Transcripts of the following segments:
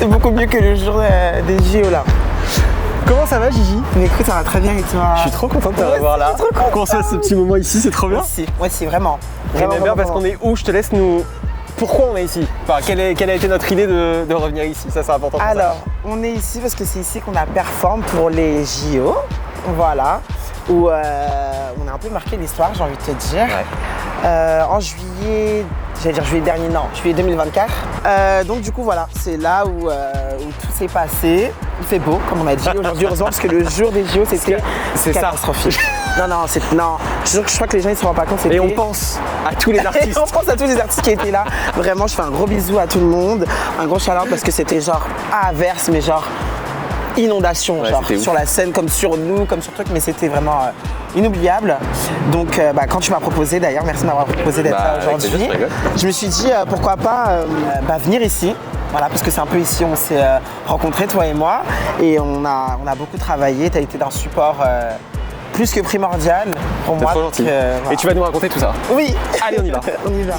C'est beaucoup mieux que le jour des JO là. Comment ça va, Gigi? Mais écoute, ça va très bien et toi? Je suis trop content de te revoir là. Qu'on se fasse ce petit moment ici, c'est trop bien. Moi aussi, vraiment. J'aime bien parce qu'on est où? Je te laisse nous. Pourquoi on est ici? Enfin, quelle a été notre idée de revenir ici? Ça, c'est important. Alors, on est ici parce que c'est ici qu'on a performé pour les JO. Voilà. Où on a un peu marqué l'histoire, j'ai envie de te dire. Ouais. En juillet, j'allais dire juillet dernier, non, juillet 2024. Donc du coup voilà, c'est là où tout s'est passé. Il fait beau, comme on a dit aujourd'hui, heureusement, parce que le jour des JO, c'était catastrophique. Non, je crois que les gens ne se rendent pas compte. Et on pense à tous les artistes. On pense à tous les artistes qui étaient là. Vraiment, je fais un gros bisou à tout le monde. Un gros shout-out parce que c'était genre averse, mais genre inondation, ouais, genre sur la scène, comme sur nous, comme sur truc, mais c'était vraiment inoubliable. Donc quand tu m'as proposé, d'ailleurs, merci de m'avoir proposé d'être là aujourd'hui, je me suis dit pourquoi pas venir ici. Voilà, parce que c'est un peu ici on s'est rencontrés, toi et moi, et on a beaucoup travaillé. Tu as été d'un support plus que primordial pour moi. C'est trop gentil. Voilà. Et tu vas nous raconter tout ça? Oui. Allez, on y va. On y va.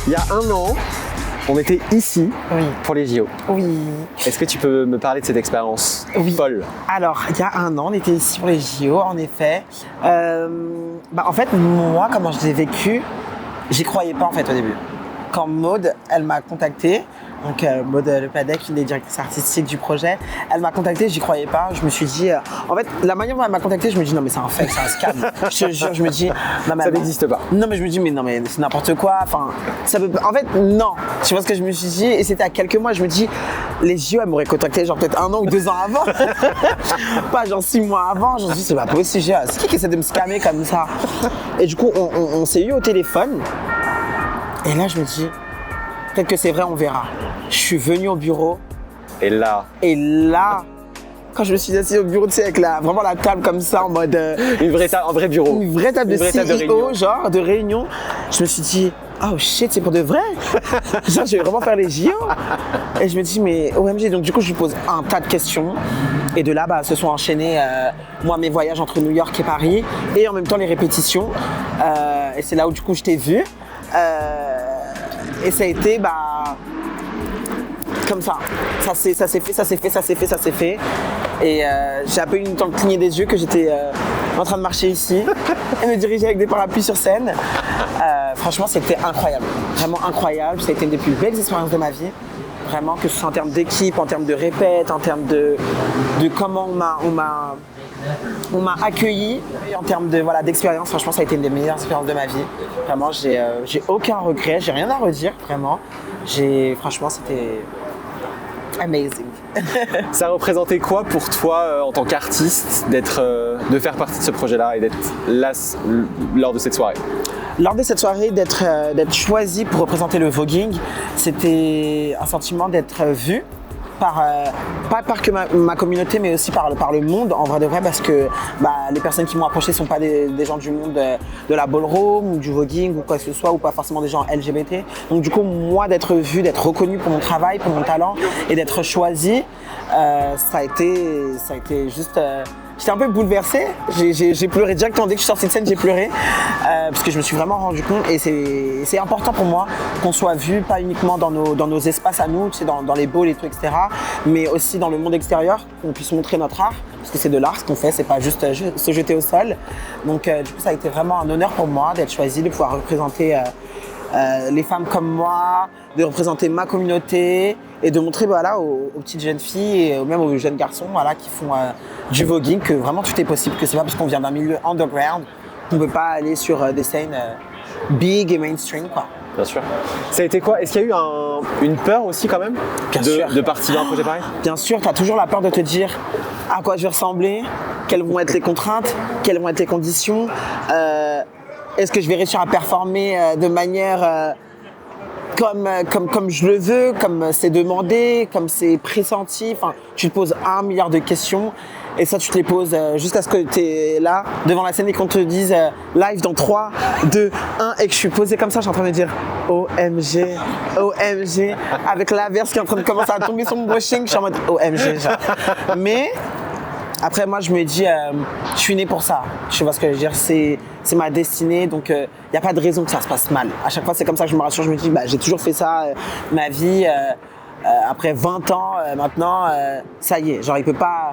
Il y a un an, on était ici pour les JO. Oui. Est-ce que tu peux me parler de cette expérience folle? Alors, il y a un an, on était ici pour les JO, en effet. En fait, moi, comment je l'ai vécu, j'y croyais pas en fait au début. Quand Maud, elle m'a contactée, donc Maud Lepadec, une des directrices artistiques du projet, elle m'a contactée, j'y croyais pas. Je me suis dit, en fait, la manière dont elle m'a contactée, je me dis non mais c'est un fake, c'est un scam. Je te jure, je me dis non mais ça n'existe pas. Non mais je me dis mais non mais c'est n'importe quoi. Enfin, ça peut. En fait non. Tu vois ce que je me suis dit, et c'était à quelques mois. Je me dis les JO, elle m'aurait contacté genre peut-être 1 an ou 2 ans avant, pas genre 6 mois avant. Je me suis dit c'est pas possible. C'est qui essaie de me scammer comme ça? Et du coup on s'est eu au téléphone. Et là, je me dis, peut-être que c'est vrai, on verra. Je suis venu au bureau. Et là, quand je me suis assis au bureau, tu sais, avec vraiment la table comme ça, en mode. un vrai bureau. Une vraie table de CEO, genre, de réunion. Je me suis dit, oh shit, c'est pour de vrai? Genre, je vais vraiment faire les JO. Et je me dis, mais OMG. Donc, du coup, je lui pose un tas de questions. Et de là, se sont enchaînés, moi, mes voyages entre New York et Paris. Et en même temps, les répétitions. Et c'est là où, du coup, je t'ai vu. Et ça a été comme ça. Ça s'est fait. Et j'ai un peu eu une temps de cligner des yeux que j'étais en train de marcher ici et me diriger avec des parapluies sur scène. Franchement, c'était incroyable. Vraiment incroyable. Ça a été une des plus belles expériences de ma vie. Vraiment, que ce soit en termes d'équipe, en termes de répète, en termes de comment on m'a accueilli, et en termes d'expérience. Franchement, ça a été une des meilleures expériences de ma vie. Vraiment, j'ai aucun regret, j'ai rien à redire, vraiment. Franchement, c'était amazing. Ça représentait quoi pour toi en tant qu'artiste de faire partie de ce projet-là et d'être là lors de cette soirée? Lors de cette soirée, d'être choisi pour représenter le voguing, c'était un sentiment d'être vu. Pas par que ma communauté, mais aussi par le monde, en vrai de vrai, parce que les personnes qui m'ont approché ne sont pas des gens du monde de la ballroom ou du voguing ou quoi que ce soit, ou pas forcément des gens LGBT. Donc du coup, moi, d'être vu, d'être reconnu pour mon travail, pour mon talent et d'être choisi, ça a été juste... J'étais un peu bouleversée, j'ai pleuré directement, dès que je suis sortie de scène, j'ai pleuré parce que je me suis vraiment rendu compte, et c'est important pour moi qu'on soit vu, pas uniquement dans nos espaces à nous, tu sais, dans les balls et tout, etc., mais aussi dans le monde extérieur, qu'on puisse montrer notre art, parce que c'est de l'art ce qu'on fait, c'est pas juste se jeter au sol. Donc du coup, ça a été vraiment un honneur pour moi d'être choisie, de pouvoir représenter les femmes comme moi, de représenter ma communauté et de montrer aux petites jeunes filles et même aux jeunes garçons qui font du voguing que vraiment tout est possible, que c'est pas parce qu'on vient d'un milieu underground qu'on ne peut pas aller sur des scènes big et mainstream, quoi. Bien sûr. Ça a été quoi? Est-ce qu'il y a eu une peur aussi quand même de partir dans un projet pareil? Bien sûr, tu as toujours la peur de te dire à quoi je vais ressembler, quelles vont être les contraintes, quelles vont être les conditions, est-ce que je vais réussir à performer de manière comme je le veux, comme c'est demandé, comme c'est pressenti. Enfin, tu te poses 1 milliard de questions. et ça tu te les poses jusqu'à ce que tu es là devant la scène et qu'on te dise live dans 3, 2, 1 et que je suis posé comme ça, je suis en train de dire OMG, OMG, avec l'averse qui est en train de commencer à tomber sur mon brushing, je suis en mode OMG genre. Mais après moi je me dis je suis né pour ça, tu vois ce que je veux dire, c'est ma destinée, donc il n'y a pas de raison que ça se passe mal. À chaque fois c'est comme ça que je me rassure, je me dis j'ai toujours fait ça ma vie, après 20 ans maintenant, ça y est, genre il peut pas...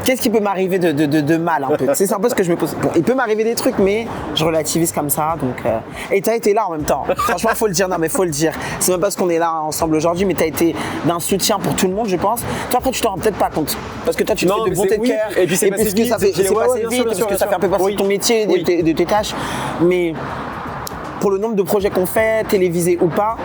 Qu'est-ce qui peut m'arriver de mal un peu? C'est un peu ce que je me pose. Bon, il peut m'arriver des trucs, mais je relativise comme ça. Donc, et t'as été là en même temps. Franchement, faut le dire. Non, mais faut le dire. C'est même parce qu'on est là ensemble aujourd'hui, mais t'as été d'un soutien pour tout le monde, je pense. Toi, après, tu t'en rends peut-être pas compte. Parce que toi, tu te fais de bonté de cœur. Et puis c'est passé vite. Ça fait passé vite, parce que ça fait un peu partie de ton métier, de tes tâches. Mais pour le nombre de projets qu'on fait, télévisés ou pas,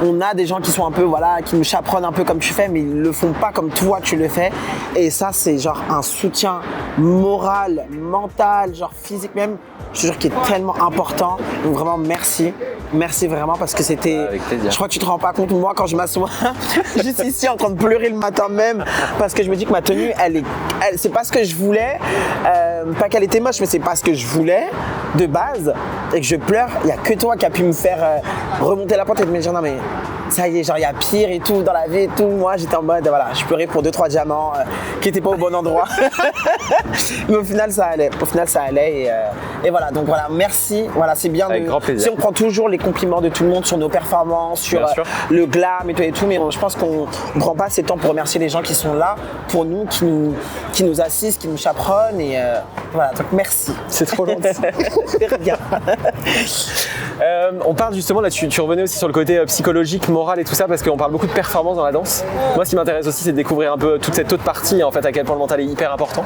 on a des gens qui sont un peu, voilà, qui nous chaperonnent un peu comme tu fais, mais ils le font pas comme toi tu le fais. Et ça, c'est genre un soutien moral, mental, genre physique même, je te jure, qui est tellement important. Donc vraiment, merci. Merci vraiment parce que c'était... Avec plaisir. Je crois que tu te rends pas compte, moi, quand je m'assois juste ici en train de pleurer le matin même, parce que je me dis que ma tenue, c'est pas ce que je voulais. Pas qu'elle était moche, mais c'est pas ce que je voulais de base. Et que je pleure, il y a que toi qui as pu me faire remonter la pente et de me dire non mais ça y est, genre il y a pire et tout dans la vie et tout. Moi j'étais en mode voilà, je pleurais pour 2-3 diamants qui étaient pas au bon endroit. Mais au final ça allait. Et voilà, donc voilà, merci. Voilà, c'est bien. Avec grand plaisir. Si on prend toujours les compliments de tout le monde sur nos performances, sur le glam et tout, mais je pense qu'on ne prend pas assez de temps pour remercier les gens qui sont là pour nous, qui nous assistent, qui nous chaperonnent et voilà, donc merci. C'est trop gentil. C'est rien. On parle justement, là tu revenais aussi sur le côté psychologique, moral et tout ça, parce qu'on parle beaucoup de performance dans la danse. Moi, ce qui m'intéresse aussi, c'est de découvrir un peu toute cette autre partie, en fait, à quel point le mental est hyper important.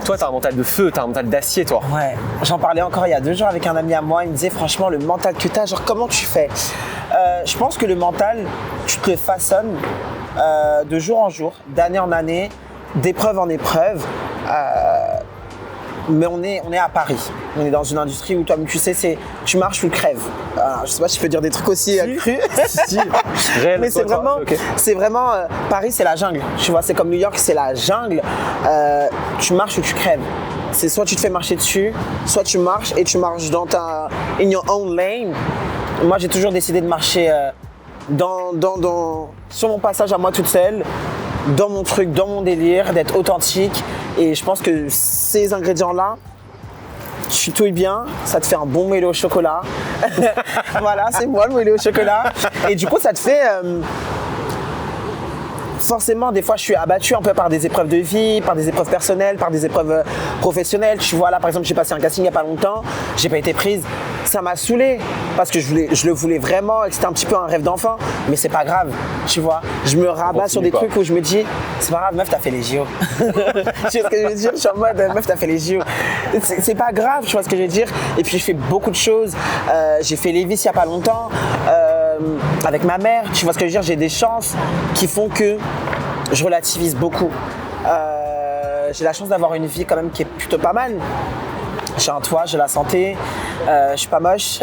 Toi, t'as un mental de feu, t'as un mental d'acier, toi. Ouais, j'en parlais encore il y a 2 jours avec un ami à moi, il me disait franchement, le mental que t'as, genre comment tu fais? Je pense que le mental, tu te le façonnes de jour en jour, d'année en année, d'épreuve en épreuve. Mais on est à Paris. On est dans une industrie où toi, tu sais, tu marches, tu crèves. Je sais pas si je peux dire des trucs aussi crus. Si. Réel, mais c'est vraiment Paris, c'est la jungle. Tu vois, c'est comme New York, c'est la jungle. Tu marches ou tu crèves. C'est soit tu te fais marcher dessus, soit tu marches et tu marches dans in your own lane. Moi, j'ai toujours décidé de marcher sur mon passage à moi toute seule, dans mon truc, dans mon délire, d'être authentique. Et je pense que ces ingrédients-là, tu touilles bien, ça te fait un bon moelleux au chocolat. Voilà, c'est moi le moelleux au chocolat. Et du coup, ça te fait... forcément, des fois, je suis abattu un peu par des épreuves de vie, par des épreuves personnelles, par des épreuves professionnelles. Tu vois, là, par exemple, j'ai passé un casting il n'y a pas longtemps, j'ai pas été prise. Ça m'a saoulé parce que je le voulais vraiment et que c'était un petit peu un rêve d'enfant. Mais c'est pas grave, tu vois. Je me rabats sur des trucs où je me dis, c'est pas grave, meuf, t'as fait les JO. Tu vois ce que je veux dire? Je suis en mode, meuf, t'as fait les JO. C'est pas grave, tu vois ce que je veux dire? Et puis, je fais beaucoup de choses. J'ai fait Lévis il y a pas longtemps. Avec ma mère, tu vois ce que je veux dire, j'ai des chances qui font que je relativise beaucoup. J'ai la chance d'avoir une vie quand même qui est plutôt pas mal. J'ai un toit, j'ai la santé, je suis pas moche.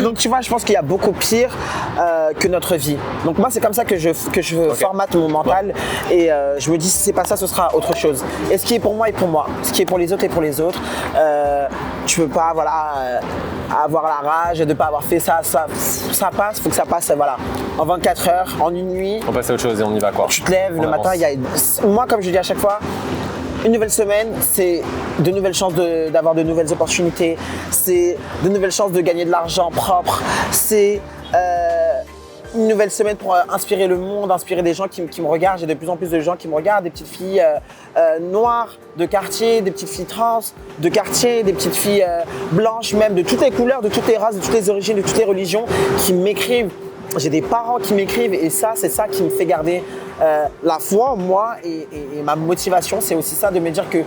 Donc tu vois, je pense qu'il y a beaucoup pire que notre vie. Donc moi, c'est comme ça que je formate mon mental et je me dis si c'est pas ça, ce sera autre chose. Et ce qui est pour moi est pour moi. Ce qui est pour les autres est pour les autres. Tu peux pas, voilà, avoir la rage de pas avoir fait ça passe, faut que ça passe, voilà, en 24 heures, en une nuit. On passe à autre chose et on y va quoi. Tu te lèves le matin, moi comme je dis à chaque fois, une nouvelle semaine, c'est de nouvelles chances d'avoir de nouvelles opportunités, c'est de nouvelles chances de gagner de l'argent propre, c'est une nouvelle semaine pour inspirer le monde, inspirer des gens qui me regardent. J'ai de plus en plus de gens qui me regardent, des petites filles noires de quartier, des petites filles trans de quartier, des petites filles blanches même, de toutes les couleurs, de toutes les races, de toutes les origines, de toutes les religions, qui m'écrivent. J'ai des parents qui m'écrivent et ça, c'est ça qui me fait garder la foi en moi et ma motivation, c'est aussi ça de me dire que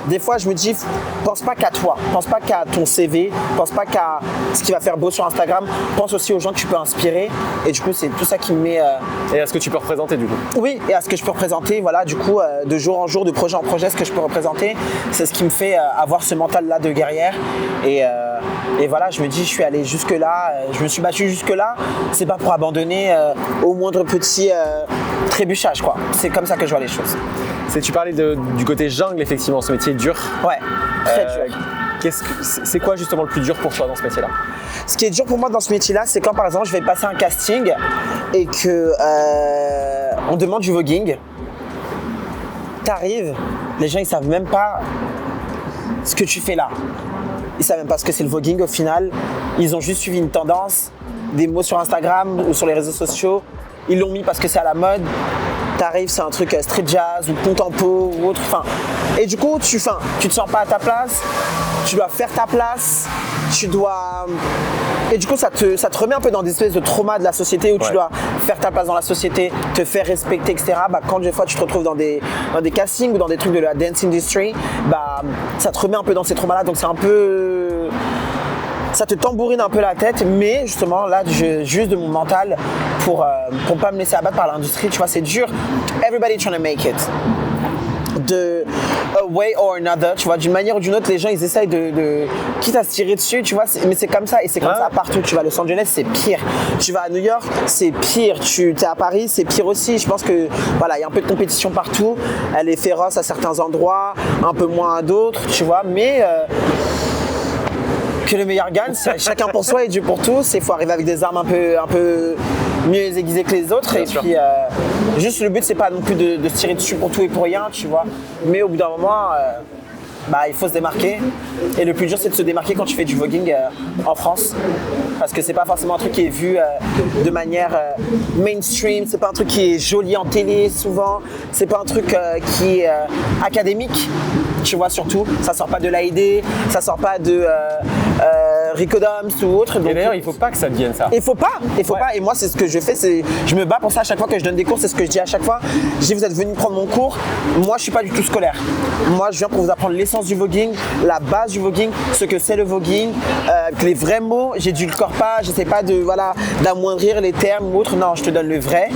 des fois, je me dis, pense pas qu'à toi, pense pas qu'à ton CV, pense pas qu'à ce qui va faire beau sur Instagram, pense aussi aux gens que tu peux inspirer. Et du coup, c'est tout ça qui me met... Et à ce que tu peux représenter, du coup. Oui, et à ce que je peux représenter, voilà, du coup, de jour en jour, de projet en projet, ce que je peux représenter, c'est ce qui me fait avoir ce mental-là de guerrière. Et voilà, je me dis, je suis allé jusque-là, je me suis battu jusque-là, c'est pas pour abandonner au moindre petit trébuchage, quoi. C'est comme ça que je vois les choses. Tu parlais du côté jungle, effectivement, ce métier est dur. Ouais, très dur. C'est quoi justement le plus dur pour toi dans ce métier-là? Ce qui est dur pour moi dans ce métier-là, c'est quand par exemple je vais passer un casting et que on demande du voguing. T'arrives, les gens ils savent même pas ce que tu fais là. Ils savent même pas ce que c'est le voguing au final. Ils ont juste suivi une tendance, des mots sur Instagram ou sur les réseaux sociaux. Ils l'ont mis parce que c'est à la mode. T'arrives, c'est un truc street jazz ou contempo ou autre. Et du coup, tu te sens pas à ta place. Tu dois faire ta place. Et du coup, ça te remet un peu dans des espèces de traumas de la société où tu dois faire ta place dans la société, te faire respecter, etc. Quand des fois tu te retrouves dans des castings ou dans des trucs de la dance industry, ça te remet un peu dans ces traumas-là. Donc c'est un peu... Ça te tambourine un peu la tête, mais justement là, juste de mon mental pour pas me laisser abattre par l'industrie, tu vois, c'est dur. Everybody trying to make it. De a way or another, tu vois, d'une manière ou d'une autre, les gens ils essayent de quitte à se tirer dessus, tu vois, mais c'est comme ça et c'est comme ça partout. Tu vas à Los Angeles, c'est pire. Tu vas à New York, c'est pire. Tu es à Paris, c'est pire aussi. Je pense que voilà, il y a un peu de compétition partout. Elle est féroce à certains endroits, un peu moins à d'autres, tu vois, mais que le meilleur gagne, c'est chacun pour soi et Dieu pour tous. Il faut arriver avec des armes un peu mieux aiguisées que les autres. Bien et sûr. Puis juste le but c'est pas non plus de se tirer dessus pour tout et pour rien, tu vois. Mais au bout d'un moment, il faut se démarquer. Et le plus dur c'est de se démarquer quand tu fais du voguing en France. Parce que c'est pas forcément un truc qui est vu de manière mainstream, c'est pas un truc qui est joli en télé souvent, c'est pas un truc qui est académique. Tu vois, surtout, ça sort pas de l'AID, ça sort pas de Ricodoms ou autre. Et d'ailleurs, il faut pas que ça devienne ça. Il faut pas. Et moi, c'est ce que je fais, je me bats pour ça à chaque fois que je donne des cours, c'est ce que je dis à chaque fois. Je dis, vous êtes venus prendre mon cours, moi je suis pas du tout scolaire. Moi, je viens pour vous apprendre l'essence du voguing, la base du voguing, ce que c'est le voguing, les vrais mots. J'édulcore pas, j'essaie pas d'amoindrir les termes ou autre. Non, je te donne le vrai.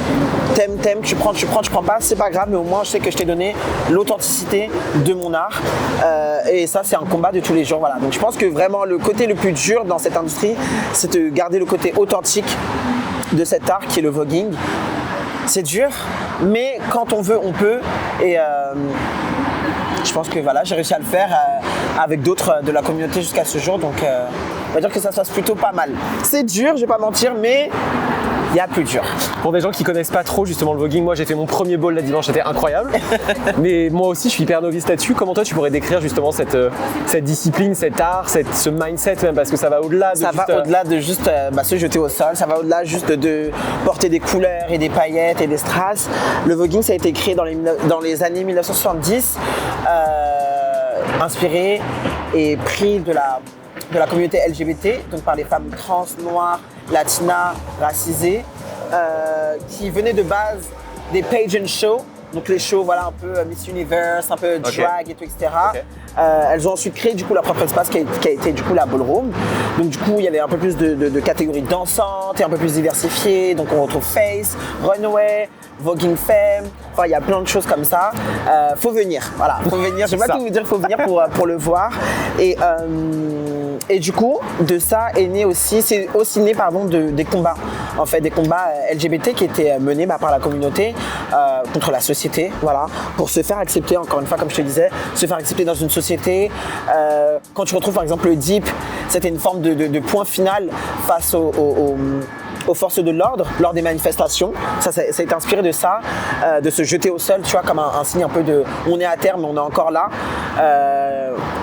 T'aimes, tu prends pas, c'est pas grave, mais au moins je sais que je t'ai donné l'authenticité de mon art. Et ça, c'est un combat de tous les jours. Voilà. Donc je pense que vraiment le côté le plus dur dans cette industrie, c'est de garder le côté authentique de cet art qui est le voguing. C'est dur, mais quand on veut, on peut. Et je pense que voilà, j'ai réussi à le faire avec d'autres de la communauté jusqu'à ce jour. Donc on va dire que ça se passe plutôt pas mal. C'est dur, je vais pas mentir, mais il y a plus dur. Pour des gens qui connaissent pas trop justement le voguing, moi j'ai fait mon premier ball là dimanche, c'était incroyable. Mais moi aussi je suis hyper novice là-dessus. Comment toi tu pourrais décrire justement cette discipline, cet art, ce mindset même, parce que ça va au-delà de au-delà de juste se jeter au sol, ça va au-delà juste de porter des couleurs et des paillettes et des strass. Le voguing ça a été créé dans les années 1970, inspiré et pris de la communauté LGBT, donc par les femmes trans, noires, latinas, racisées, qui venaient de base des pageant shows, donc les shows voilà, un peu Miss Universe, un peu drag et tout, etc. Okay. Elles ont ensuite créé du coup leur propre espace qui a été du coup la ballroom. Donc du coup il y avait un peu plus de catégories dansantes et un peu plus diversifiées. Donc on retrouve Face, Runway, Voguing Femme, enfin il y a plein de choses comme ça. Faut venir, voilà, faut venir. Je vais pas tout vous dire, faut venir pour le voir. Et du coup, de ça c'est aussi né des combats, en fait, des combats LGBT qui étaient menés par la communauté contre la société, voilà, pour se faire accepter, encore une fois, comme je te disais, se faire accepter dans une société. Quand tu retrouves par exemple le DIP, c'était une forme de point final face aux forces de l'ordre lors des manifestations. Ça a été inspiré de ça, de se jeter au sol, tu vois, comme un signe un peu de on est à terre mais on est encore là.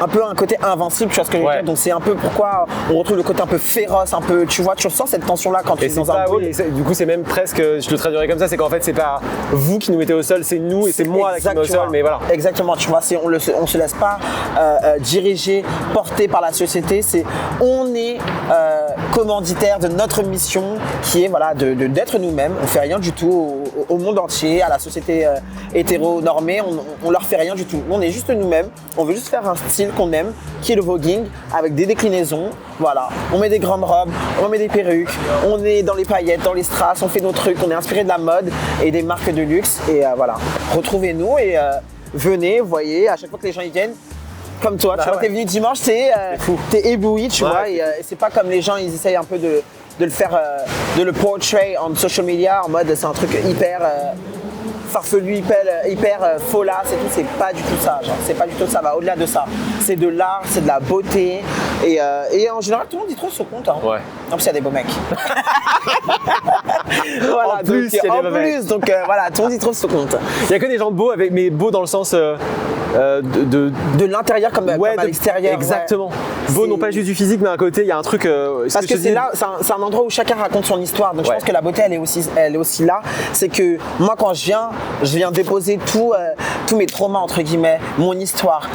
Un peu un côté invincible, tu vois ce que je veux dire. Donc c'est un peu pourquoi on retrouve le côté un peu féroce, un peu, tu vois, tu ressens cette tension là quand tu es dans un ball. Du coup c'est même presque, je le traduirais comme ça, c'est qu'en fait c'est pas vous qui nous mettez au sol, c'est nous et c'est moi qui me mets au sol, mais voilà. Exactement, tu vois, on se laisse pas diriger, porter par la société, on est commanditaire de notre mission qui est voilà, d'être nous-mêmes. On fait rien du tout au monde entier, à la société hétéro-normée, on leur fait rien du tout. On est juste nous-mêmes, on veut juste faire un style qu'on aime, qui est le voguing, avec des déclinaisons, voilà. On met des grandes robes, on met des perruques, on est dans les paillettes, dans les strass, on fait nos trucs, on est inspiré de la mode et des marques de luxe, et voilà. Retrouvez-nous et venez, voyez, à chaque fois que les gens y viennent, comme toi, tu vois, t'es venu dimanche, t'es ébloui, tu vois, et c'est pas comme les gens, ils essayent un peu de le faire, de le portray en social media, en mode c'est un truc hyper farfelu, hyper folasse et tout, c'est pas du tout ça. Genre, c'est pas du tout ça, va au-delà de ça. C'est de l'art, c'est de la beauté. Et en général, tout le monde y trouve ce compte. Hein. Ouais. En plus, il y a des beaux mecs. Voilà, En plus, il y a des beaux mecs. Donc voilà, tout le monde y trouve ce compte. Il y a que des gens beaux, mais beaux dans le sens de l'intérieur comme à l'extérieur. Exactement. Ouais. Beau, non pas juste du physique, mais à côté, il y a un truc. Parce que c'est là, c'est un endroit où chacun raconte son histoire. Donc je pense que la beauté, elle est aussi là. C'est que moi, quand je viens déposer tous mes traumas, entre guillemets, mon histoire.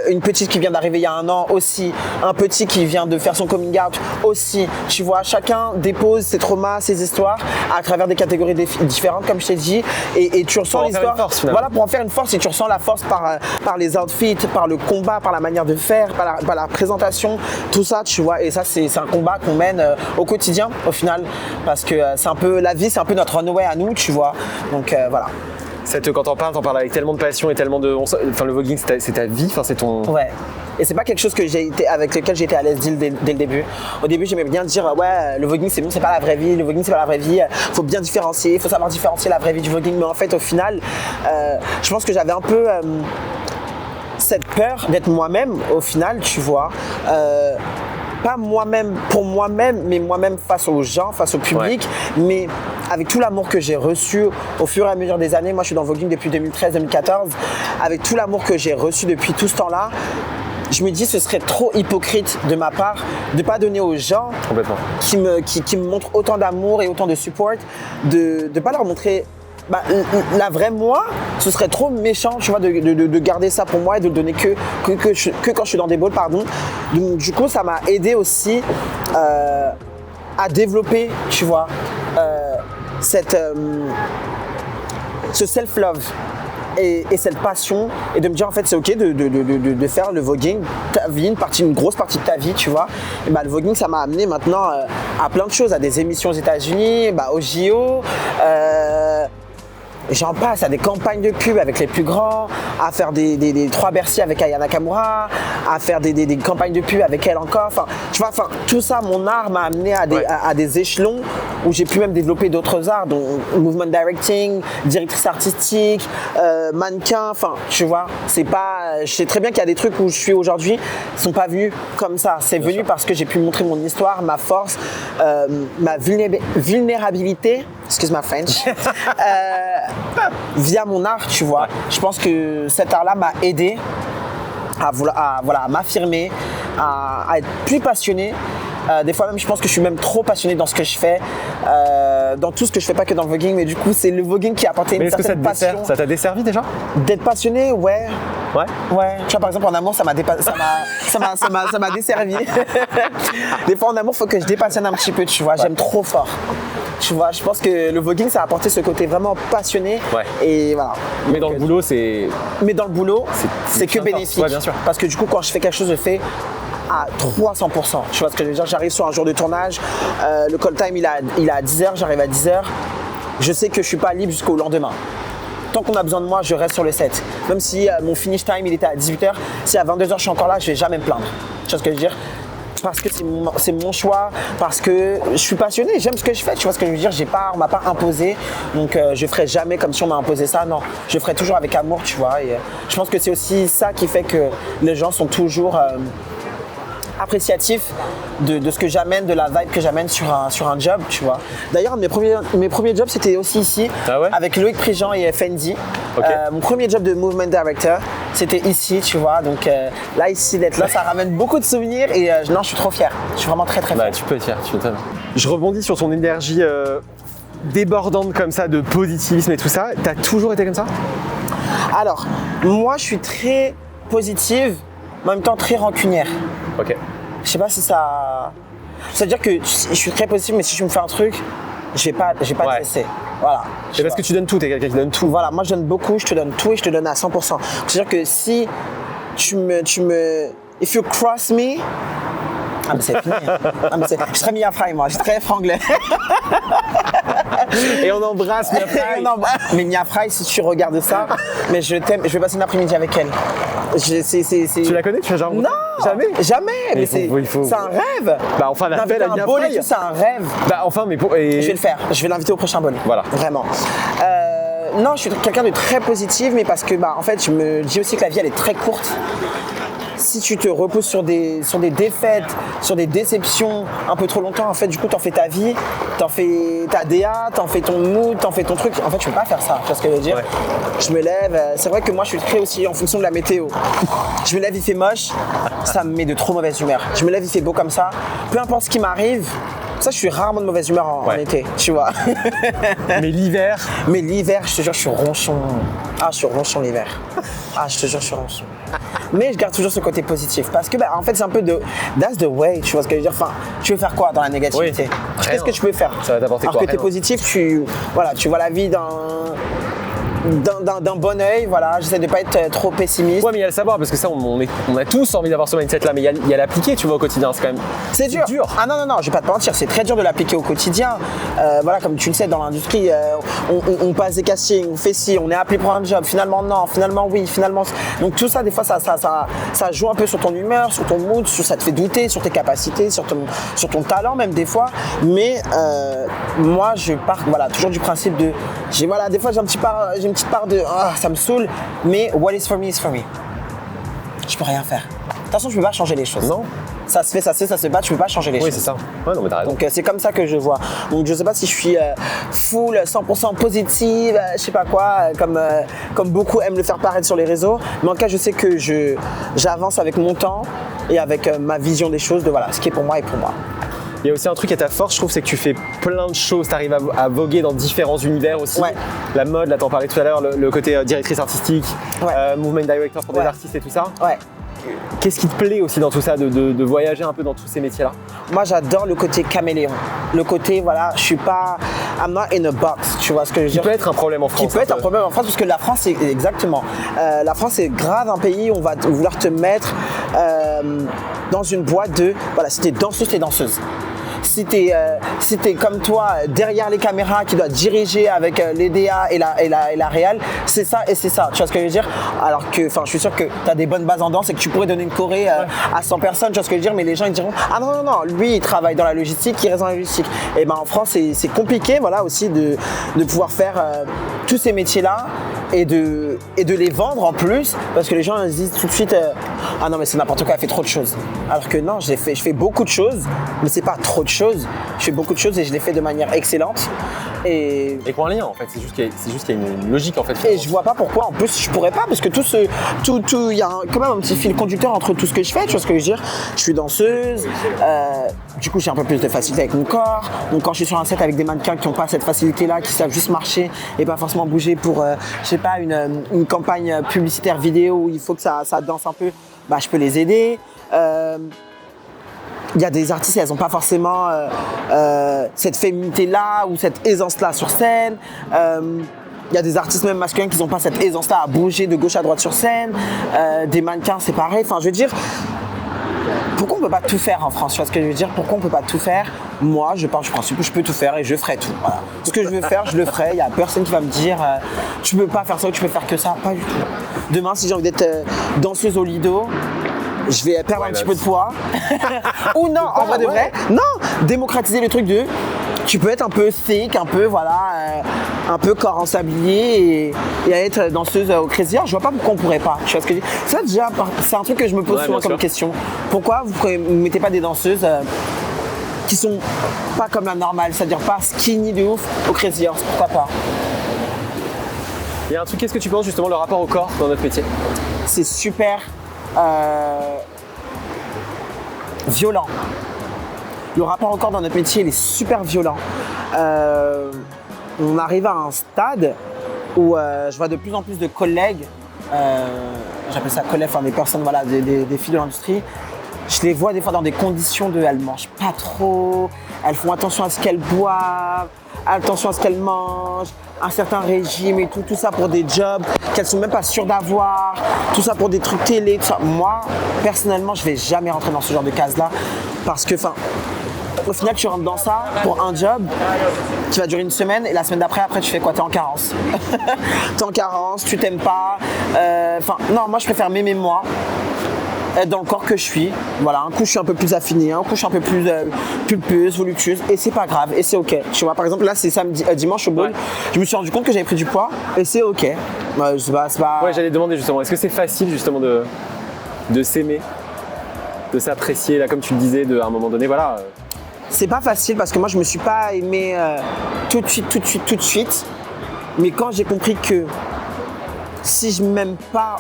Une petite qui vient d'arriver il y a 1 an aussi. Un petit qui vient de faire son coming out aussi. Tu vois, chacun dépose ses traumas, ses histoires à travers des catégories différentes, comme je t'ai dit. Et tu ressens l'histoire. Voilà, pour en faire une force. Et tu ressens la force par les outfits, par le combat, par la manière de faire, par la présentation, tout ça, tu vois. Et ça, c'est un combat qu'on mène au quotidien, au final, parce que c'est un peu la vie, c'est un peu notre runway à nous, tu vois. Donc voilà. Quand t'en parles avec tellement de passion et tellement de. Enfin, le voguing, c'est ta vie, enfin, c'est ton. Ouais. Et c'est pas quelque chose avec lequel j'ai été à l'aise dès le début. Au début, j'aimais bien dire ouais, le voguing c'est bon, c'est pas la vraie vie. Le voguing c'est pas la vraie vie. Faut bien différencier, faut savoir différencier la vraie vie du voguing. Mais en fait, au final, je pense que j'avais un peu cette peur d'être moi-même. Au final, tu vois. Pas moi-même pour moi-même, mais moi-même face aux gens, face au public, mais avec tout l'amour que j'ai reçu au fur et à mesure des années. Moi, je suis dans le voguing depuis 2013-2014. Avec tout l'amour que j'ai reçu depuis tout ce temps-là, je me dis ce serait trop hypocrite de ma part de ne pas donner aux gens qui me montrent autant d'amour et autant de support, de ne pas leur montrer la vraie moi. Ce serait trop méchant, tu vois, de garder ça pour moi et de le donner que quand je suis dans des balls, pardon. Donc, du coup, ça m'a aidé aussi à développer, tu vois, ce self-love et cette passion, et de me dire en fait c'est ok de faire le voguing, ta vie, une grosse partie de ta vie, tu vois. Et le voguing, ça m'a amené maintenant à plein de choses, à des émissions aux États-Unis, au JO. J'en passe, à des campagnes de pub avec les plus grands, à faire des 3 Bercy avec Aya Nakamura, à faire des campagnes de pub avec elle encore. Enfin, tu vois, tout ça, mon art m'a amené à des échelons où j'ai pu même développer d'autres arts, dont movement directing, directrice artistique, mannequin. Enfin, tu vois, c'est pas. Je sais très bien qu'il y a des trucs où je suis aujourd'hui qui sont pas venus comme ça. C'est venu parce que j'ai pu montrer mon histoire, ma force, ma vulnérabilité. Excuse my French. Via mon art, tu vois. Je pense que cet art-là m'a aidé à m'affirmer, à être plus passionné. Des fois même, je pense que je suis même trop passionné dans ce que je fais, dans tout ce que je fais, pas que dans le voguing, mais du coup, c'est le voguing qui a apporté une certaine passion. Ça t'a desservi déjà? D'être passionné, ouais. Ouais. Tu vois, par exemple, en amour, ça m'a desservi. Des fois, en amour, faut que je dépassionne un petit peu, tu vois. J'aime trop fort. Tu vois, je pense que le voguing, ça a apporté ce côté vraiment passionné. Ouais. Et voilà. Mais dans le boulot, c'est que bénéfique. Ouais, bien sûr. parce que du coup, quand je fais quelque chose, je fais à 300%. Tu vois ce que je veux dire? J'arrive sur un jour de tournage, le call time il est à 10h, j'arrive à 10h. Je sais que je suis pas libre jusqu'au lendemain. Tant qu'on a besoin de moi, je reste sur le set. Même si mon finish time il était à 18h, si à 22h je suis encore là, je vais jamais me plaindre. Tu vois ce que je veux dire? Parce que c'est mon choix, parce que je suis passionné, j'aime ce que je fais, tu vois ce que je veux dire, on m'a pas imposé, donc je ferai jamais comme si on m'a imposé ça, non, je ferai toujours avec amour, tu vois, et je pense que c'est aussi ça qui fait que les gens sont toujours appréciatif de ce que j'amène, de la vibe que j'amène sur un job, tu vois. D'ailleurs, mes premiers jobs, c'était aussi ici, avec Loïc Prigent et Fendi. Okay. Mon premier job de Movement Director, c'était ici, tu vois. Donc là, ici, d'être là, ça ramène beaucoup de souvenirs et non, je suis trop fier. Je suis vraiment très, très fier. Tu peux être fier, tu m'étonnes. Je rebondis sur ton énergie débordante comme ça, de positivisme et tout ça. T'as toujours été comme ça? Alors, moi, je suis très positive, mais en même temps très rancunière. Ok. Je sais pas si ça... Ça veut dire que je suis très positive, mais si je me fais un truc, je vais pas te laisser. Voilà. C'est parce que tu donnes tout, t'es quelqu'un qui donne tout. Voilà, moi je donne beaucoup, je te donne tout et je te donne à 100%. C'est-à-dire que si if you cross me, ah mais c'est fini. Je serais Mia Fry, moi, je suis très franglais. Et on embrasse Mia Fry. Mais Mia Fry, si tu regardes ça, mais je t'aime, je vais passer une après-midi avec elle. Tu la connais? Tu as genre... Non, jamais. Mais c'est un rêve. Bah enfin, l'appel à Mia Fry. C'est un rêve. Bah enfin, mais Je vais le faire. Je vais l'inviter au prochain bol. Voilà. Vraiment. Non, je suis quelqu'un de très positif, mais parce que en fait, je me dis aussi que la vie elle est très courte. Si tu te reposes sur des défaites, sur des déceptions un peu trop longtemps, en fait, du coup, t'en fais ta vie, t'en fais ta DA, t'en fais ton mood, t'en fais ton truc. En fait, je peux pas faire ça, tu vois ce que je veux dire. Ouais. Je me lève, c'est vrai que moi, je suis très aussi en fonction de la météo. Je me lève, il fait moche, ça me met de trop mauvaise humeur. Je me lève, il fait beau comme ça. Peu importe ce qui m'arrive, ça, je suis rarement de mauvaise humeur en été, tu vois. Mais l'hiver, je te jure, je suis ronchon. Ah, je suis ronchon l'hiver. Ah, je te jure, je suis ronchon. Mais je garde toujours ce côté positif parce que, en fait, c'est un peu de that's the way, tu vois ce que je veux dire. Enfin, tu veux faire quoi dans la négativité? Oui. Qu'est-ce que tu peux faire? Ça va t'apporter quoi? Alors que tu es positif, tu vois la vie d'un bon œil, voilà, j'essaie de pas être trop pessimiste. Ouais, mais il y a le savoir, parce que ça, on a tous envie d'avoir ce mindset-là, mais il y a l'appliquer, tu vois, au quotidien, c'est quand même. C'est dur. Ah non, je vais pas te mentir, c'est très dur de l'appliquer au quotidien. Voilà, comme tu le sais, dans l'industrie, on passe des castings, on fait ci, on est appelé pour un job, finalement non, finalement oui, finalement. Donc tout ça, des fois, ça joue un peu sur ton humeur, sur ton mood, ça te fait douter sur tes capacités, sur ton talent même des fois. Mais moi, je pars, toujours du principe de, des fois j'ai une petite part de ça me saoule, mais what is for me is for me. Je peux rien faire. De toute façon, je peux pas changer les choses. Non. Ça se fait, ça se bat, tu peux pas changer les choses. Oui, c'est ça. Ouais, non, mais t'as raison. Donc c'est comme ça que je vois. Donc je sais pas si je suis full 100% positive, je sais pas quoi, comme beaucoup aiment le faire paraître sur les réseaux. Mais en tout cas, je sais que j'avance avec mon temps et avec ma vision des choses, de ce qui est pour moi est pour moi. Il y a aussi un truc à ta force, je trouve, c'est que tu fais plein de choses, tu arrives à voguer dans différents univers aussi. Ouais. La mode, là t'en parlais tout à l'heure, le côté directrice artistique, movement director pour des artistes et tout ça. Ouais. Qu'est-ce qui te plaît aussi dans tout ça, de voyager un peu dans tous ces métiers-là? Moi, j'adore le côté caméléon. Le côté, je suis pas, I'm not in a box, tu vois ce que je veux dire? Qui peut être un problème en France. Qui peut être un problème en France, parce que la France, exactement. La France, c'est grave un pays où on va vouloir te mettre dans une boîte de, si t'es danseuse, t'es danseuse. Si t'es comme toi derrière les caméras qui doit diriger avec les DA et la réal, c'est ça et c'est ça, tu vois ce que je veux dire? Alors que, je suis sûr que t'as des bonnes bases en danse et que tu pourrais donner une choré à 100 personnes, tu vois ce que je veux dire? Mais les gens ils diront ah non, lui il travaille dans la logistique, il reste dans la logistique. Et en France c'est compliqué, aussi de pouvoir faire tous ces métiers là et de les vendre en plus, parce que les gens ils se disent tout de suite ah non mais c'est n'importe quoi, elle fait trop de choses. Alors que non, je fais beaucoup de choses, mais c'est pas trop de choses. Je fais beaucoup de choses et je les fais de manière excellente. Et quoi un lien en fait, c'est juste qu'il y a une logique en fait. Et je vois pas pourquoi en plus je pourrais pas, parce que il y a quand même un petit fil conducteur entre tout ce que je fais, tu vois ce que je veux dire? Je suis danseuse, du coup j'ai un peu plus de facilité avec mon corps. Donc quand je suis sur un set avec des mannequins qui n'ont pas cette facilité là, qui savent juste marcher et pas forcément bouger pour une campagne publicitaire vidéo où il faut que ça danse un peu, je peux les aider. Il y a des artistes, elles n'ont pas forcément cette féminité-là ou cette aisance-là sur scène. Il y a des artistes même masculins qui n'ont pas cette aisance-là à bouger de gauche à droite sur scène. Des mannequins, c'est pareil. Je veux dire, pourquoi on ne peut pas tout faire en France? Tu vois ce que je veux dire? Pourquoi on ne peut pas tout faire? Moi, je pars du principe que je peux tout faire et je ferai tout. Voilà. Ce que je veux faire, je le ferai. Il n'y a personne qui va me dire tu ne peux pas faire ça ou tu peux faire que ça. Pas du tout. Demain, si j'ai envie d'être danseuse au Lido, je vais perdre un petit peu de poids. Ou non, en vrai de vrai. Non, démocratiser le truc de tu peux être un peu thick, un peu un peu corps en sablier et être danseuse au Crazy Horse. Je vois pas pourquoi on pourrait pas. Tu vois ce que je dis? Ça déjà, c'est un truc que je me pose souvent comme question. Pourquoi vous ne mettez pas des danseuses qui sont pas comme la normale, c'est-à-dire pas skinny de ouf au Crazy Horse? Pourquoi pas? Il y a un truc, qu'est-ce que tu penses justement le rapport au corps dans notre métier? C'est super violent. Le rapport au corps dans notre métier, il est super violent. On arrive à un stade où je vois de plus en plus de collègues, j'appelle ça collègues, des personnes, des filles de l'industrie. Je les vois des fois dans des conditions de elles mangent pas trop, elles font attention à ce qu'elles boivent, attention à ce qu'elles mangent, un certain régime et tout ça pour des jobs qu'elles sont même pas sûres d'avoir, tout ça pour des trucs télé, tout ça. Moi, personnellement, je vais jamais rentrer dans ce genre de case-là parce que, au final, tu rentres dans ça pour un job qui va durer une semaine et la semaine d'après, tu fais quoi? T'es en carence. T'es en carence, tu t'aimes pas. Non, moi, je préfère m'aimer moi être dans le corps que je suis. Voilà, un coup je suis un peu plus affiné, un coup je suis un peu plus pulpeuse, voluptueuse, et c'est pas grave, et c'est ok. Tu vois, par exemple, là c'est samedi, dimanche au ball, je me suis rendu compte que j'avais pris du poids, et c'est ok. C'est pas... Ouais, j'allais demander justement, est-ce que c'est facile justement de s'aimer, de s'apprécier, là comme tu le disais, à un moment donné, voilà. C'est pas facile parce que moi je me suis pas aimé tout de suite. Mais quand j'ai compris que si je m'aime pas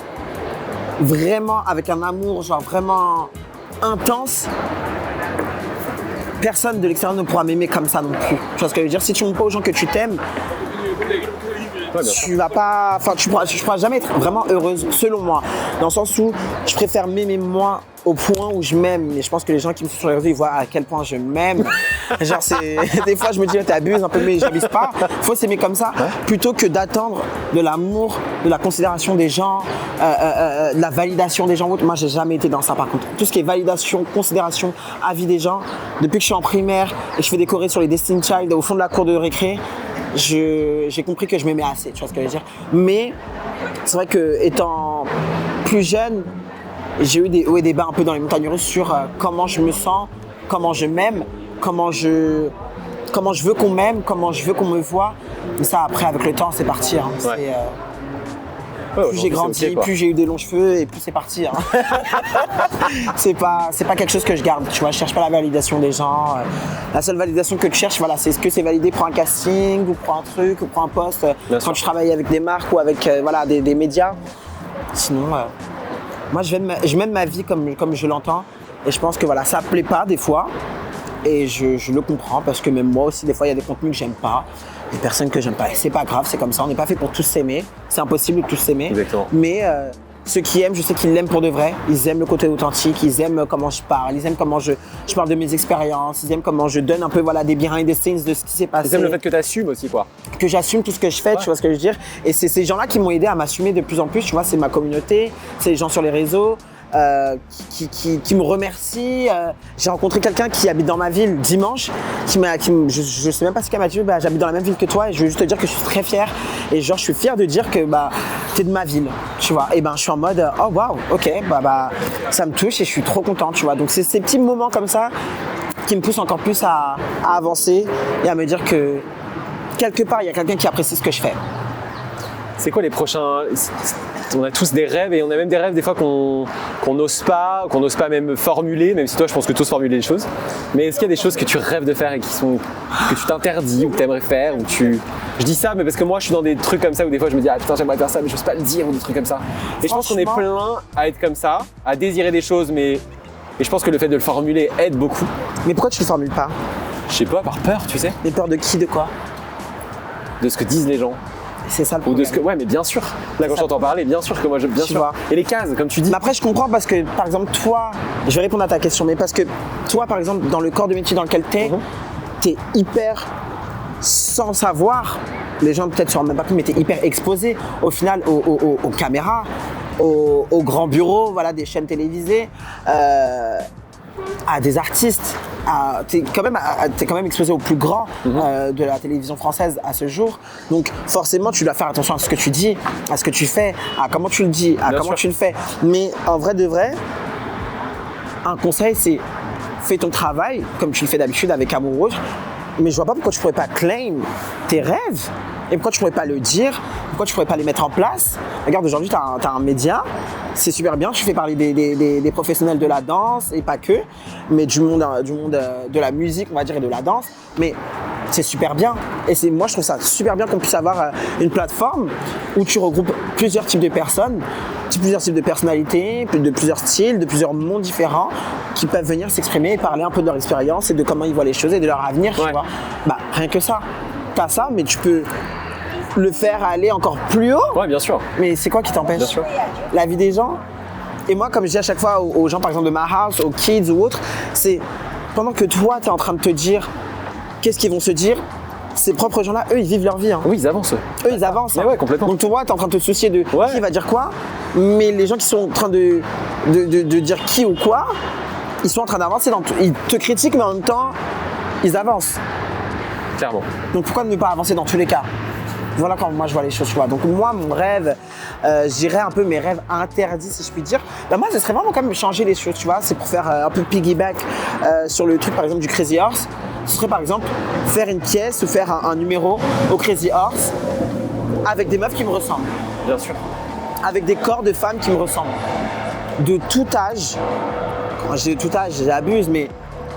vraiment avec un amour genre vraiment intense, personne de l'extérieur ne pourra m'aimer comme ça non plus. Tu vois ce que je veux dire? Si tu montres pas aux gens que tu t'aimes, tu vas pas, enfin tu pourras jamais être vraiment heureuse selon moi. Dans le sens où je préfère m'aimer moi au point où je m'aime. Mais je pense que les gens qui me suivent sur les réseaux, ils voient à quel point je m'aime. Genre des fois je me dis t'abuses un peu, mais j'abuse pas. Faut s'aimer comme ça plutôt que d'attendre de l'amour, de la considération des gens, de la validation des gens. Moi j'ai jamais été dans ça par contre. Tout ce qui est validation, considération, avis des gens. Depuis que je suis en primaire et que je fais des chorés sur les Destiny Child au fond de la cour de récré, j'ai compris que je m'aimais assez, tu vois ce que je veux dire. Mais c'est vrai que étant plus jeune, j'ai eu des hauts et des bas un peu dans les montagnes russes sur comment je me sens, comment je m'aime, comment je veux qu'on m'aime, comment je veux qu'on me voit. Mais ça après avec le temps c'est parti. Hein. Plus j'ai grandi, plus j'ai eu des longs cheveux et plus c'est parti. Hein. c'est pas quelque chose que je garde, tu vois, je cherche pas la validation des gens. La seule validation que tu cherches, voilà, c'est est-ce que c'est validé pour un casting ou pour un truc ou pour un poste quand tu travailles avec des marques ou avec voilà, des médias. Sinon, moi je mène ma vie comme je l'entends et je pense que voilà, ça plaît pas des fois et je le comprends parce que même moi aussi des fois il y a des contenus que j'aime pas. Des personnes que j'aime pas, c'est pas grave, c'est comme ça, on n'est pas fait pour tous s'aimer, c'est impossible de tous s'aimer. Exactement. Mais ceux qui aiment, je sais qu'ils l'aiment pour de vrai, ils aiment le côté authentique, ils aiment comment je parle, ils aiment comment je parle de mes expériences, ils aiment comment je donne un peu voilà, des behind the scenes de ce qui s'est passé. Ils aiment le fait que tu assumes aussi quoi. Que j'assume tout ce que je fais, tu vois ce que je veux dire. Et c'est ces gens-là qui m'ont aidé à m'assumer de plus en plus, tu vois, c'est ma communauté, c'est les gens sur les réseaux. Qui me remercie. J'ai rencontré quelqu'un qui habite dans ma ville dimanche, je sais même pas ce qu'elle m'a dit, j'habite dans la même ville que toi et je veux juste te dire que je suis très fier et genre je suis fier de dire que t'es de ma ville, tu vois. Et je suis en mode oh waouh, ok, ça me touche et je suis trop content, tu vois. Donc c'est ces petits moments comme ça qui me poussent encore plus à avancer et à me dire que quelque part il y a quelqu'un qui apprécie ce que je fais. C'est quoi les prochains? On a tous des rêves et on a même des rêves des fois qu'on n'ose pas même formuler, même si toi je pense que tu oses formuler les choses. Mais est-ce qu'il y a des choses que tu rêves de faire et que tu t'interdis ou que tu aimerais faire ou Je dis ça mais parce que moi je suis dans des trucs comme ça où des fois je me dis ah putain j'aimerais faire ça mais je n'ose pas le dire ou des trucs comme ça. Et je pense qu'on est plein à être comme ça, à désirer des choses et je pense que le fait de le formuler aide beaucoup. Mais pourquoi tu le formules pas? Je sais pas, par peur tu sais. Mais peur de qui, de quoi? De ce que disent les gens. C'est ça le problème. Ouais, mais bien sûr. Là, quand j'entends parler, bien sûr que moi, bien sûr. Vois. Et les cases, comme tu dis. Mais après, je comprends parce que, par exemple, toi, je vais répondre à ta question, mais parce que toi, par exemple, dans le corps de métier dans lequel t'es hyper sans savoir, les gens peut-être se rendent même pas compte, mais t'es hyper exposé au final aux caméras, aux grands bureaux, voilà, des chaînes télévisées, à des artistes. T'es quand même exposé au plus grand de la télévision française à ce jour. Donc forcément, tu dois faire attention à ce que tu dis, à ce que tu fais, à comment tu le dis, à comment tu le fais. Mais en vrai de vrai, un conseil, c'est fais ton travail comme tu le fais d'habitude avec Amour Rouge. Mais je vois pas pourquoi tu pourrais pas claim tes rêves et pourquoi tu pourrais pas le dire, pourquoi tu pourrais pas les mettre en place. Regarde, aujourd'hui, t'as un média, c'est super bien, tu fais parler des professionnels de la danse et pas que, mais du monde de la musique, on va dire, et de la danse. Mais c'est super bien. Et moi, je trouve ça super bien qu'on puisse avoir une plateforme où tu regroupes plusieurs types de personnes, plusieurs types de personnalités, de plusieurs styles, de plusieurs mondes différents qui peuvent venir s'exprimer et parler un peu de leur expérience et de comment ils voient les choses et de leur avenir, tu vois. Rien que ça. T'as ça, mais tu peux le faire aller encore plus haut. Ouais, bien sûr. Mais c'est quoi qui t'empêche? Bien sûr. La vie des gens. Et moi, comme je dis à chaque fois aux gens, par exemple de ma house, aux kids ou autres, c'est pendant que toi, t'es en train de te dire qu'est-ce qu'ils vont se dire, ces propres gens-là, eux, ils vivent leur vie. Hein. Oui, ils avancent. Eux, ils avancent. Ouais, complètement. Donc toi, t'es en train de te soucier de qui va dire quoi, mais les gens qui sont en train de dire qui ou quoi, ils sont en train d'avancer. Ils te critiquent, mais en même temps, ils avancent. Clairement. Donc pourquoi ne pas avancer dans tous les cas? Voilà comment moi je vois les choses, tu vois. Donc moi, mon rêve je dirais un peu mes rêves interdits, si je puis dire. Bah, moi, ce serait vraiment quand même changer les choses, tu vois. C'est pour faire un peu piggyback sur le truc, par exemple, du Crazy Horse. Ce serait, par exemple, faire une pièce ou faire un numéro au Crazy Horse avec des meufs qui me ressemblent. Bien sûr. Avec des corps de femmes qui me ressemblent. De tout âge. Quand je dis de tout âge, j'abuse, mais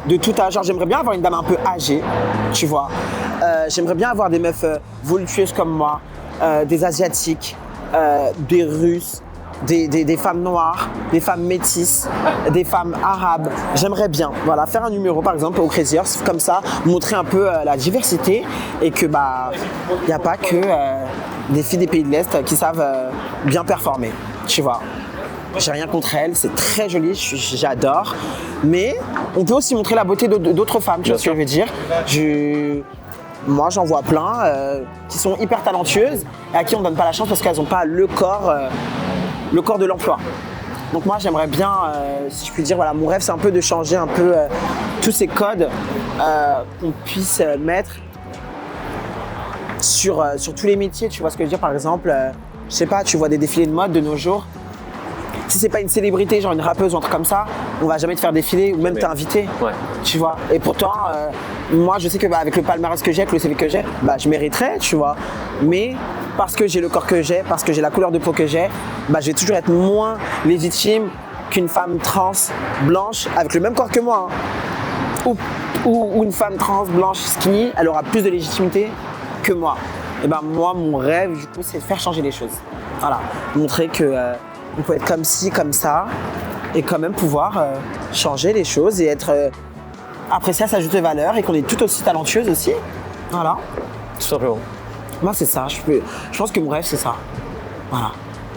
de tout âge. Genre, j'aimerais bien avoir une dame un peu âgée, tu vois. J'aimerais bien avoir des meufs voluptueuses comme moi, des Asiatiques, des Russes, des femmes noires, des femmes métisses, des femmes arabes. J'aimerais bien, voilà, faire un numéro par exemple au Crazy Horse, comme ça, montrer un peu la diversité et que il n'y a pas que des filles des pays de l'Est qui savent bien performer, tu vois. J'ai rien contre elles, c'est très joli, j'adore. Mais on peut aussi montrer la beauté d'autres femmes, tu vois ce que je veux dire. Moi, j'en vois plein qui sont hyper talentueuses et à qui on ne donne pas la chance parce qu'elles n'ont pas le corps de l'emploi. Donc moi, j'aimerais bien, si je puis dire, voilà, mon rêve, c'est un peu de changer un peu tous ces codes qu'on puisse mettre sur tous les métiers. Tu vois ce que je veux dire, par exemple, je sais pas, tu vois des défilés de mode de nos jours. Si c'est pas une célébrité, genre une rappeuse ou un truc comme ça, on va jamais te faire défiler ou même t'inviter. Ouais. Tu vois. Et pourtant, moi, je sais que avec le palmarès que j'ai, avec le CV que j'ai, je mériterais, tu vois. Mais parce que j'ai le corps que j'ai, parce que j'ai la couleur de peau que j'ai, je vais toujours être moins légitime qu'une femme trans blanche avec le même corps que moi. Hein. Ou une femme trans blanche skinny, elle aura plus de légitimité que moi. Et moi, mon rêve, du coup, c'est de faire changer les choses. Voilà. Montrer que on peut être comme ci, comme ça, et quand même pouvoir changer les choses et être apprécié à sa juste valeur et qu'on est tout aussi talentueuse aussi. Voilà. Tout simplement. Moi, c'est ça. Je pense que mon rêve, c'est ça. Voilà.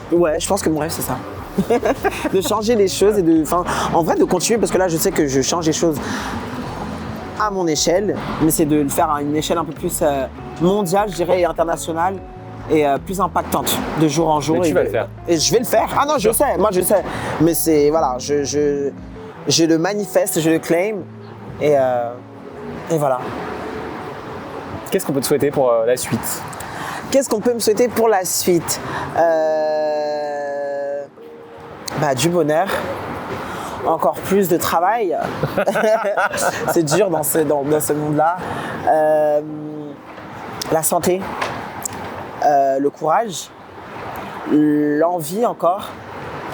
Ouais, je pense que mon rêve, c'est ça. De changer les choses et en vrai, de continuer, parce que là, je sais que je change les choses à mon échelle, mais c'est de le faire à une échelle un peu plus mondiale, je dirais, et internationale. Et plus impactante de jour en jour. Mais tu vas le faire. Et je vais le faire. Ah non, je sais, moi je sais. Mais c'est, voilà, je le manifeste, je le claim. Et voilà. Qu'est-ce qu'on peut te souhaiter pour la suite ? Qu'est-ce qu'on peut me souhaiter pour la suite ? Du bonheur. Encore plus de travail. C'est dur dans ce monde-là. La santé. Le courage, l'envie encore,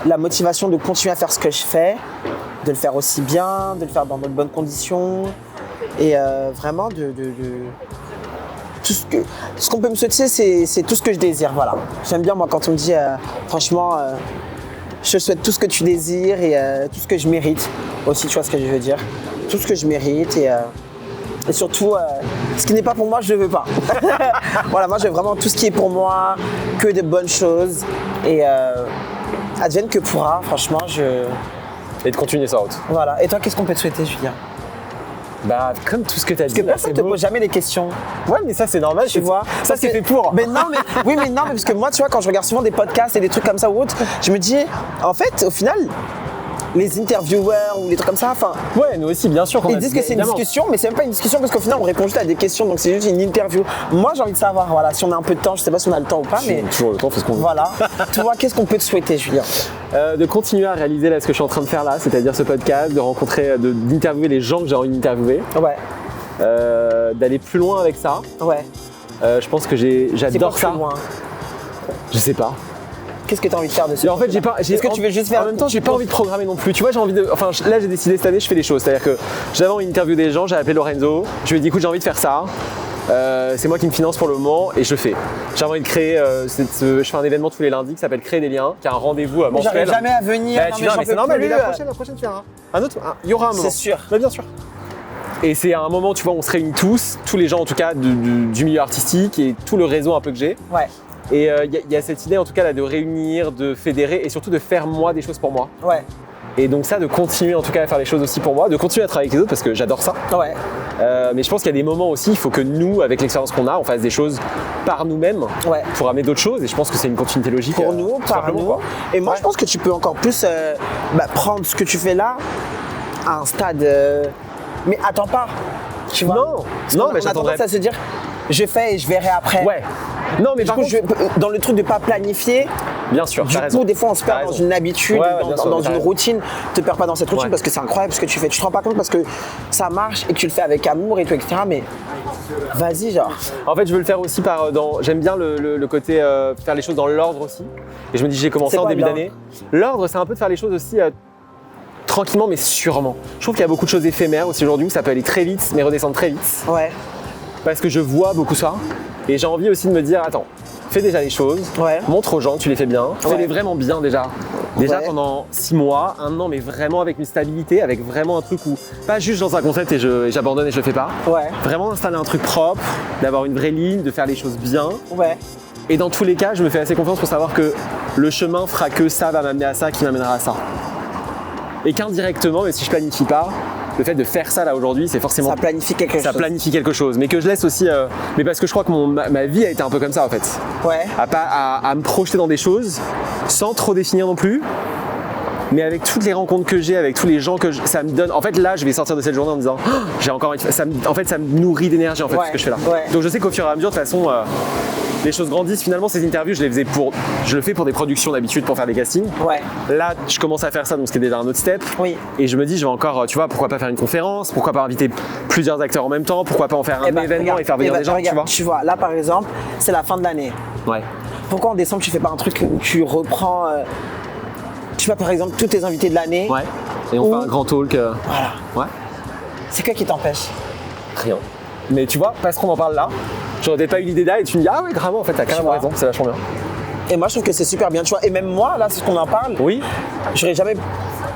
la motivation de continuer à faire ce que je fais, de le faire aussi bien, de le faire dans de bonnes conditions et vraiment tout ce qu'on peut me souhaiter, c'est tout ce que je désire. Voilà. J'aime bien moi quand on me dit franchement je souhaite tout ce que tu désires et tout ce que je mérite aussi, tu vois ce que je veux dire, tout ce que je mérite et surtout, ce qui n'est pas pour moi, je ne veux pas. Voilà, moi, je veux vraiment tout ce qui est pour moi, que de bonnes choses. Et advienne que pourra, franchement, Et de continuer sa route. Voilà. Et toi, qu'est-ce qu'on peut te souhaiter, Julien ? Comme tout ce que tu as dit. Parce que personne ne te pose jamais les questions. Ouais, mais ça, c'est normal, tu vois. Ça, c'est fait pour. Mais non, mais parce que moi, tu vois, quand je regarde souvent des podcasts et des trucs comme ça ou autre, je me dis, en fait, au final, les intervieweurs ou les trucs comme ça, ouais, nous aussi, bien sûr. Ils disent que c'est une discussion, mais c'est même pas une discussion parce qu'au final, on répond juste à des questions, donc c'est juste une interview. Moi, j'ai envie de savoir, voilà, si on a un peu de temps, je sais pas si on a le temps ou pas, mais. Toujours le temps, parce qu'on veut. Voilà. Toi, qu'est-ce qu'on peut te souhaiter, Julien ? De continuer à réaliser là, ce que je suis en train de faire là, c'est-à-dire ce podcast, de rencontrer, d'interviewer les gens que j'ai envie d'interviewer. Ouais. D'aller plus loin avec ça. Ouais. Je pense que j'adore ça. Plus loin. Je sais pas. Qu'est-ce que tu as envie de faire dessus ? En fait, Est-ce que tu veux juste faire ? En même temps, j'ai pas envie de programmer non plus. Tu vois, là, j'ai décidé cette année, je fais des choses. C'est-à-dire que j'avais envie d'interviewer des gens, j'ai appelé Lorenzo. Je lui ai dit, écoute, j'ai envie de faire ça. C'est moi qui me finance pour le moment et je le fais. J'ai envie de créer, je fais un événement tous les lundis qui s'appelle Créer des liens, qui a un rendez-vous mensuel. J'arrive jamais à venir. Tu viens, mais c'est normal. La prochaine, tu viendras. Il y aura un moment. C'est sûr. Bien sûr. Et c'est un moment, tu vois, on se réunit tous les gens en tout cas du milieu artistique et tout le réseau un peu que j'ai. Ouais. Et il y a cette idée en tout cas là de réunir, de fédérer et surtout de faire moi des choses pour moi. Ouais. Et donc ça, de continuer en tout cas à faire les choses aussi pour moi, de continuer à travailler avec les autres parce que j'adore ça. Ouais. Mais je pense qu'il y a des moments aussi, il faut que nous, avec l'expérience qu'on a, on fasse des choses par nous-mêmes pour amener d'autres choses. Et je pense que c'est une continuité logique. Pour nous, par nous. Et moi, je pense que tu peux encore plus prendre ce que tu fais là à un stade. Mais attends pas. Tu vois. Non, mais on a tendance à se dire, je fais et je verrai après. Ouais. Non, mais par contre, dans le truc de pas planifier, Bien sûr, Du t'as raison. coup, des fois, on se perd T'as dans raison. une habitude, Ouais, bien sûr, dans t'as une raison. routine. Te perds pas dans cette routine Ouais. parce que c'est incroyable ce que tu fais. Tu te rends pas compte parce que ça marche et que tu le fais avec amour et tout, etc. Mais vas-y, genre. En fait, je veux le faire aussi j'aime bien le côté faire les choses dans l'ordre aussi. Et je me dis, j'ai commencé C'est en quoi, début l'ordre? d'année. L'ordre, c'est un peu de faire les choses aussi tranquillement, mais sûrement. Je trouve qu'il y a beaucoup de choses éphémères aussi aujourd'hui où ça peut aller très vite, mais redescendre très vite. Ouais. Parce que je vois beaucoup ça. Et j'ai envie aussi de me dire, attends, fais déjà les choses. Ouais. Montre aux gens que tu les fais bien. Ouais. Fais-les vraiment bien déjà. Déjà Ouais. pendant 6 mois, 1 an, mais vraiment avec une stabilité, avec vraiment un truc où, pas juste dans un concept et j'abandonne et je le fais pas. Ouais. Vraiment installer un truc propre, d'avoir une vraie ligne, de faire les choses bien. Ouais. Et dans tous les cas, je me fais assez confiance pour savoir que le chemin fera que ça va m'amener à ça, qui m'amènera à ça. Et qu'indirectement, mais si je planifie pas, le fait de faire ça là aujourd'hui, c'est forcément Ça planifie quelque ça chose. planifie quelque chose. Mais que je laisse aussi, mais parce que je crois que ma vie a été un peu comme ça en fait, Ouais. à me projeter dans des choses sans trop définir non plus. Mais avec toutes les rencontres que j'ai, avec tous les gens ça me donne. En fait, là, je vais sortir de cette journée en me disant, oh, j'ai encore envie de faire. En fait, ça me nourrit d'énergie en fait Ouais, ce que je fais là. ouais. Donc je sais qu'au fur et à mesure, de toute façon, les choses grandissent. Finalement, ces interviews, je le fais pour des productions d'habitude, pour faire des castings. Ouais. Là, je commence à faire ça, donc c'était déjà un autre step. Oui. Et je me dis, je vais encore, tu vois, pourquoi pas faire une conférence, pourquoi pas inviter plusieurs acteurs en même temps, pourquoi pas en faire un Eh ben, événement regarde, et faire venir eh ben, des gens, regarde, tu vois, là par exemple, c'est la fin de l'année. Ouais. Pourquoi en décembre tu fais pas un truc où tu reprends, tu vois par exemple tous tes invités de l'année. Ouais. Et on Ou- fait un grand talk. Voilà. Ouais. C'est quoi qui t'empêche? Rien. Mais tu vois, parce qu'on en parle là, j'aurais peut-être pas eu l'idée là et tu me dis, ah ouais, grave, en fait, t'as carrément vois. raison, c'est vachement bien. Et moi je trouve que c'est super bien, tu vois. Et même moi, là, c'est ce qu'on en parle. Oui. J'aurais jamais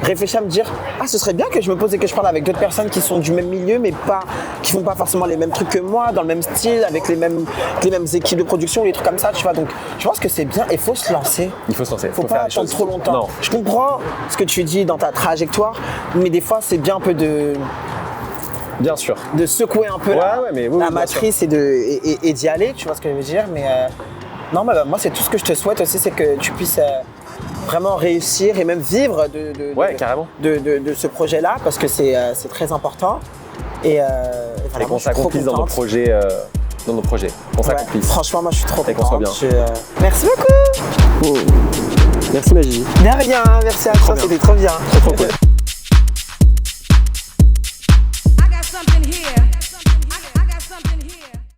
réfléchi à me dire, ah ce serait bien que je me pose et que je parle avec d'autres personnes qui sont du même milieu, mais pas, qui font pas forcément les mêmes trucs que moi, dans le même style, avec les mêmes équipes de production, les trucs comme ça, tu vois. Donc je pense que c'est bien et faut se lancer. Il faut se lancer. Faut faire pas les attendre choses. trop longtemps. Non. Je comprends ce que tu dis dans ta trajectoire, mais des fois c'est bien un peu de Bien sûr. secouer un peu Ouais, ouais, mais oui, la oui, bien matrice et d'y aller, tu vois ce que je veux dire. Mais non, mais moi c'est tout ce que je te souhaite aussi, c'est que tu puisses vraiment réussir et même vivre Ouais, carrément. de ce projet-là, parce que c'est très important. Et, voilà, Et moi, qu'on je suis trop s'accomplisse dans nos contente. projets. On Ouais, s'accomplisse. franchement, moi je suis trop Et qu'on soit contente. bien. Merci beaucoup. Merci Magie. De rien, merci à toi, bien. c'était trop bien. Trop cool.